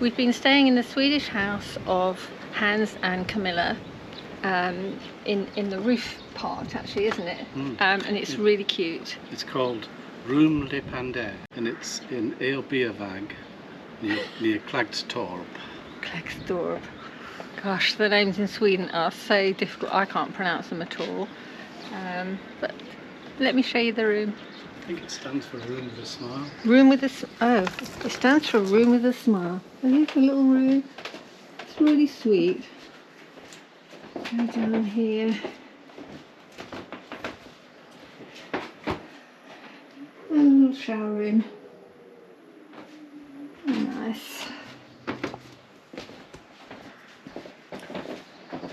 We've been staying in the Swedish house of Hans and Camilla, in the roof part, actually, isn't it? And it's really cute. It's called Room Le Pander, and it's in Eilbeervag near Klagstorp. Klagstorp. Gosh, the names in Sweden are so difficult. I can't pronounce them at all. But let me show you the room. I think it stands for Room with a Smile. Room with a oh, it stands for Room with a Smile. And here's a little room. It's really sweet. Go down here. And a little shower room. Nice.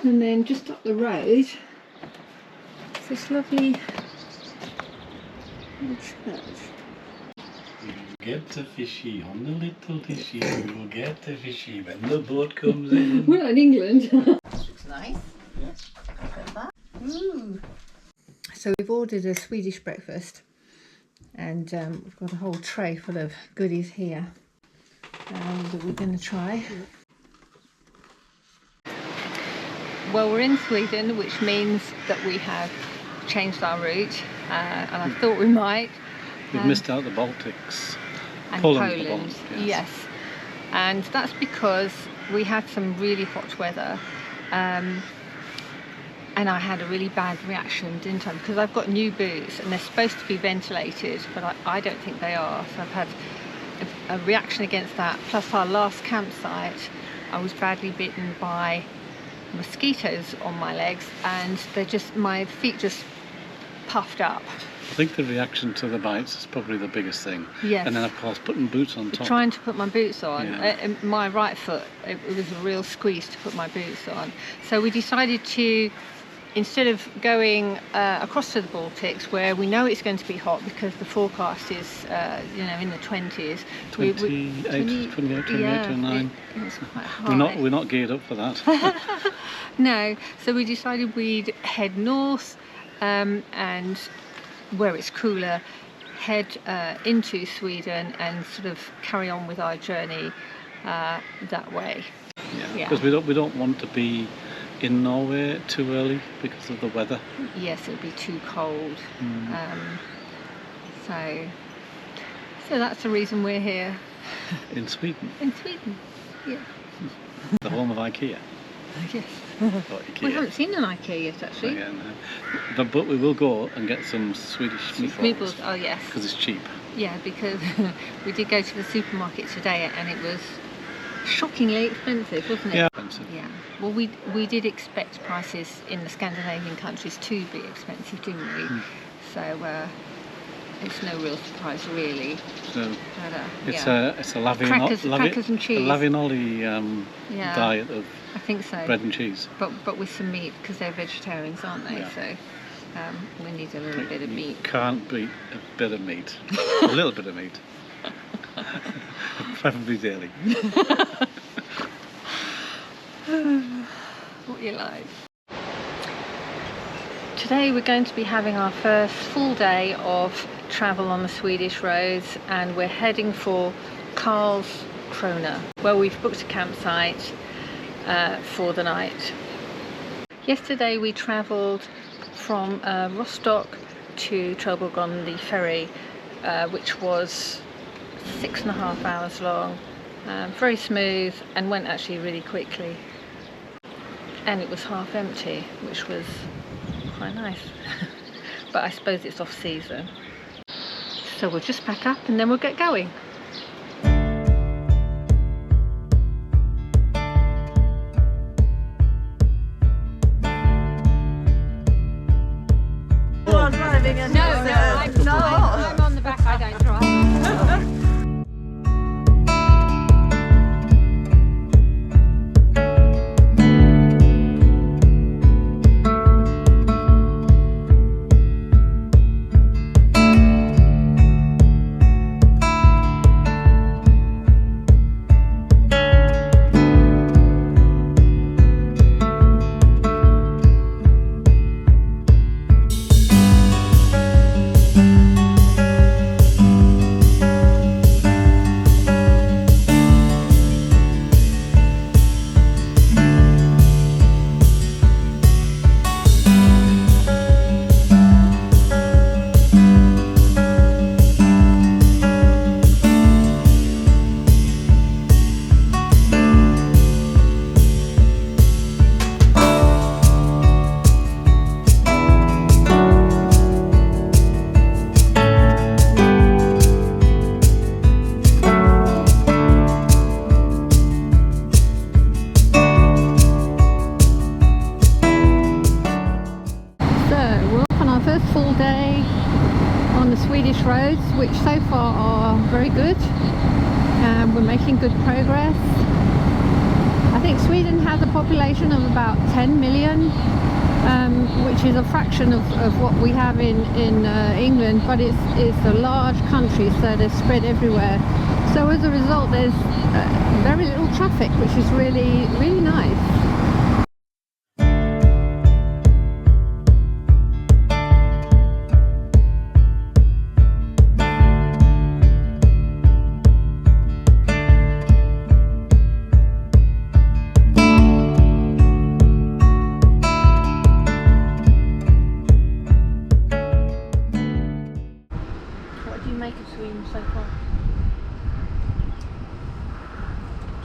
And then just up the road, this lovely church. Get the fishy on the little dishy. We'll get the fishy when the boat comes in. We're not in England. This looks nice. Yeah. Ooh. So we've ordered a Swedish breakfast, and we've got a whole tray full of goodies here that we're going to try. Well, we're in Sweden, which means that we have changed our route, and I thought we might. We've missed out the Baltics. And Poland. Poland, Yes. yes. And that's because we had some really hot weather, and I had a really bad reaction, didn't I? Because I've got new boots and they're supposed to be ventilated, but I don't think they are. So I've had a reaction against that. Plus our last campsite, I was badly bitten by mosquitoes on my legs, and my feet just puffed up. I think the reaction to the bites is probably the biggest thing. Yes. And then of course putting boots on top. Trying to put my boots on, Yeah. My right foot, it was a real squeeze to put my boots on. So we decided to, instead of going across to the Baltics, where we know it's going to be hot because the forecast is, in the 20s. 28, 29. It's quite high. We're not geared up for that. No, so we decided we'd head north, and where it's cooler, head into Sweden and sort of carry on with our journey that way. Yeah. Because we don't want to be in Norway too early because of the weather. Yes, it'll be too cold. So that's the reason we're here. In Sweden. In Sweden, yeah. The home of IKEA. Yes. Or IKEA. We haven't seen an IKEA yet, actually. Yeah, no. But we will go and get some Swedish meatballs. Oh yes. Because it's cheap. Yeah, because we did go to the supermarket today and it was shockingly expensive, wasn't it? Yeah, expensive. Yeah. Well, we did expect prices in the Scandinavian countries to be expensive, didn't we? So it's no real surprise, really. So but, it's yeah. a Crackers and cheese. A Lavinoli diet of I think so. bread and cheese. But with some meat, because they're vegetarians, aren't they? Yeah. So we need a little bit of meat. You can't beat a bit of meat. A little bit of meat. Preferably daily. What you like. Today we're going to be having our first full day of travel on the Swedish roads, and we're heading for Karlskrona, where we've booked a campsite for the night. Yesterday we travelled from Rostock to Trelleborg on the ferry, which was 6.5 hours long, very smooth, and went actually really quickly. And it was half empty, which was quite nice. But I suppose it's off season. So we'll just pack up and then we'll get going. I'm on the back, I don't drive. Swedish roads, which so far are very good. We're making good progress. I think Sweden has a population of about 10 million, which is a fraction of what we have in England, but it's a large country, so they're spread everywhere. So as a result, there's very little traffic, which is really, really nice.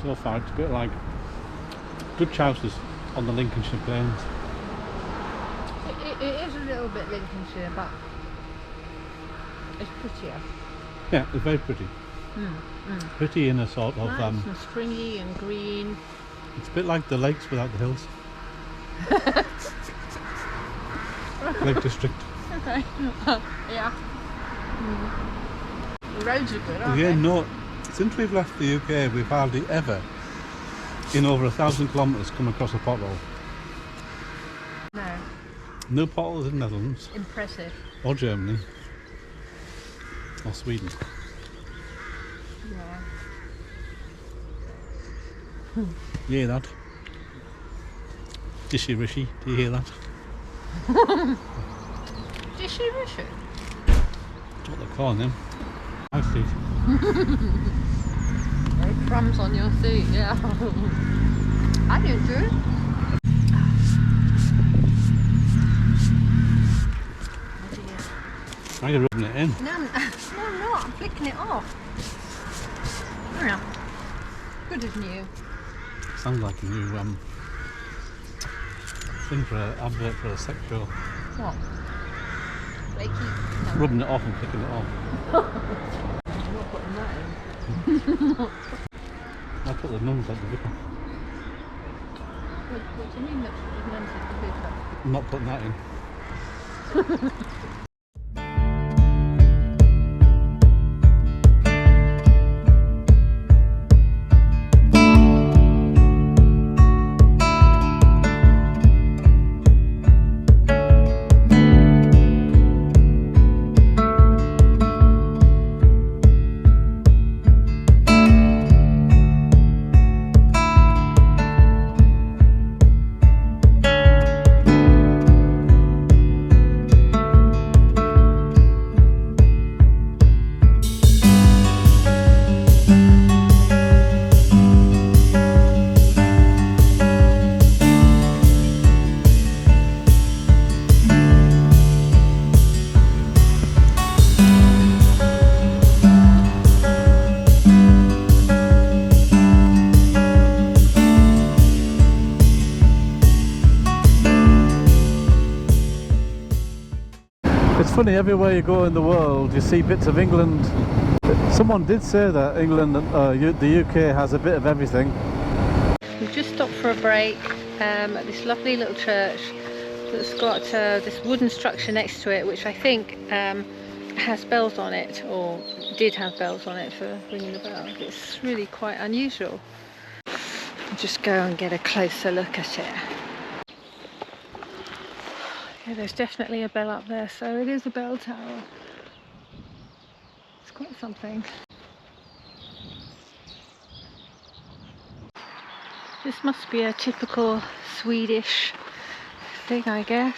So far, it's a bit like Dutch houses on the Lincolnshire Plains. it is a little bit Lincolnshire, but it's prettier. Yeah, it's very pretty. Pretty in a sort of nice and springy and green. It's a bit like the lakes without the hills. Lake District. Okay. Yeah. The roads are good, aren't Yeah, they? no. Since we've left the UK, we've hardly ever, in over 1,000 kilometres, come across a pothole. No. No potholes in the Netherlands, Impressive. or Germany, or Sweden. Yeah. You hear that? Dishy Rishi, do you hear that? Dishy Rishi? That's what they're calling him. I see. Crumbs on your seat, yeah. I didn't do it. Now you're rubbing it in. No, I'm not. I'm flicking it off. Yeah. Good as new. Sounds like a new thing for an advert for a sex pill. What? Flaky? No. Rubbing it off and flicking it off. I'm not putting that in. I put the nuns like the vicar. What do you mean that's the nuns at the vicar? I'm not putting that in. It's funny, everywhere you go in the world you see bits of England. Someone did say that England, the UK has a bit of everything. We've just stopped for a break at this lovely little church that's got this wooden structure next to it, which I think has bells on it, or did have bells on it for ringing the bell. It's really quite unusual. I'll just go and get a closer look at it. Yeah, there's definitely a bell up there, so it is a bell tower. It's quite something. This must be a typical Swedish thing, I guess.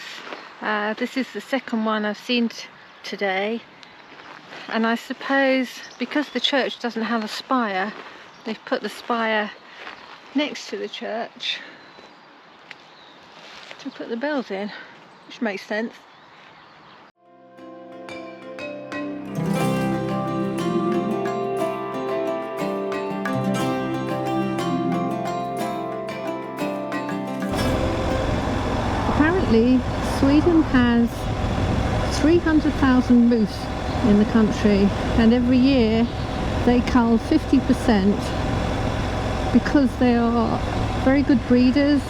This is the second one I've seen today, and I suppose because the church doesn't have a spire, they've put the spire next to the church to put the bells in, which makes sense. Apparently, Sweden has 300,000 moose in the country, and every year they cull 50% because they are very good breeders,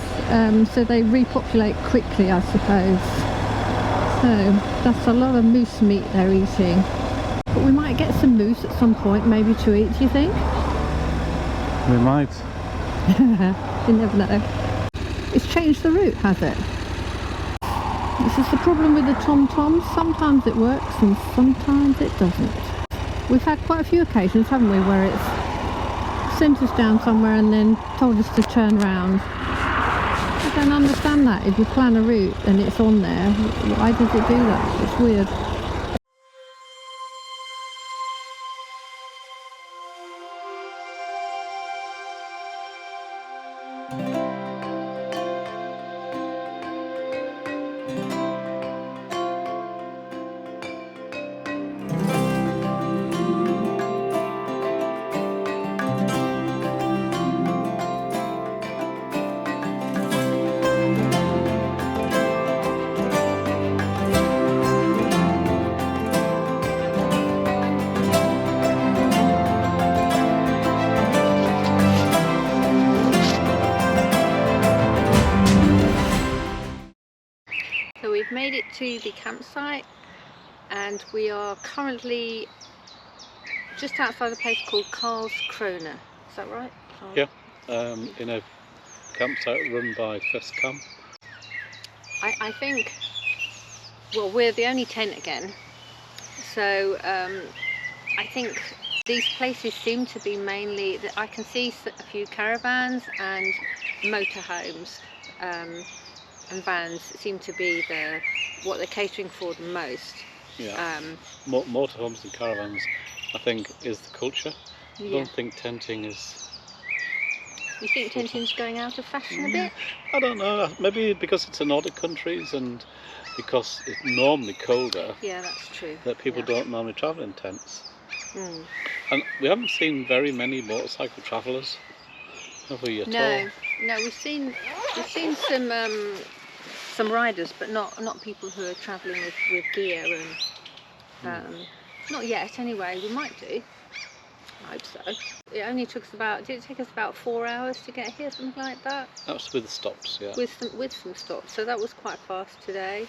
so they repopulate quickly, I suppose. So that's a lot of moose meat they're eating. But we might get some moose at some point, maybe to eat, do you think? We might. You never know. It's changed the route, has it? This is the problem with the tom-toms. Sometimes it works and sometimes it doesn't. We've had quite a few occasions, haven't we, where it's sent us down somewhere and then told us to turn round. I don't understand that. If you plan a route and it's on there, why does it do that? It's weird. So we've made it to the campsite and we are currently just outside a place called Karlskrona. Is that right? Yeah, in a campsite run by Camp. I think, well, we're the only tent again, so I think these places seem to be mainly, I can see a few caravans and motorhomes, and vans seem to be what they're catering for the most. Yeah. Motorhomes and caravans, I think, is the culture. Yeah. I don't think tenting is. You think tenting's going out of fashion a bit? I don't know. Maybe because it's in Nordic countries and because it's normally colder. Yeah, that's true. That people Yeah. don't normally travel in tents. Mm. And we haven't seen very many motorcycle travellers, have we at all? No, we've seen some riders, but not people who are travelling with gear and not yet. Anyway, we might do. I hope so. It only took us did it take us about 4 hours to get here, something like that? That was with stops, yeah. With some stops, so that was quite fast today.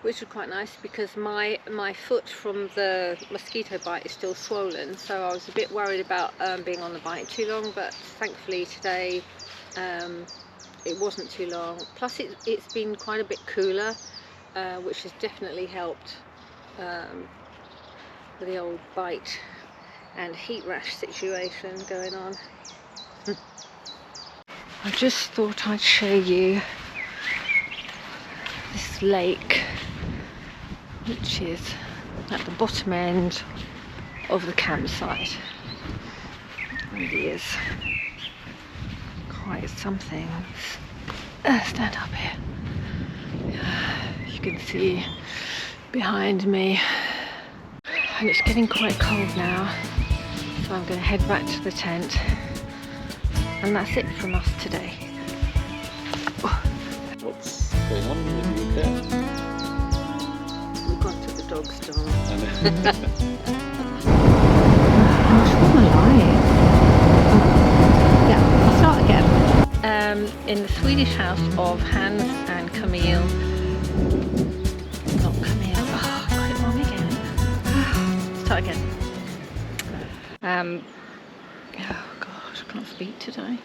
Which was quite nice because my foot from the mosquito bite is still swollen, so I was a bit worried about being on the bike too long, but thankfully today it wasn't too long. Plus it's been quite a bit cooler, which has definitely helped with the old bite and heat rash situation going on. I just thought I'd show you this lake, which is at the bottom end of the campsite. It really is quite something. Stand up here. You can see behind me, and it's getting quite cold now, so I'm going to head back to the tent, and that's it from us today. What's going on with the UK? We've gone to the dog store. Yeah, I'll start again. In the Swedish house of Hans and Camille. Not Camille. Oh, I got it wrong again. Start again. Oh gosh, I can't speak today.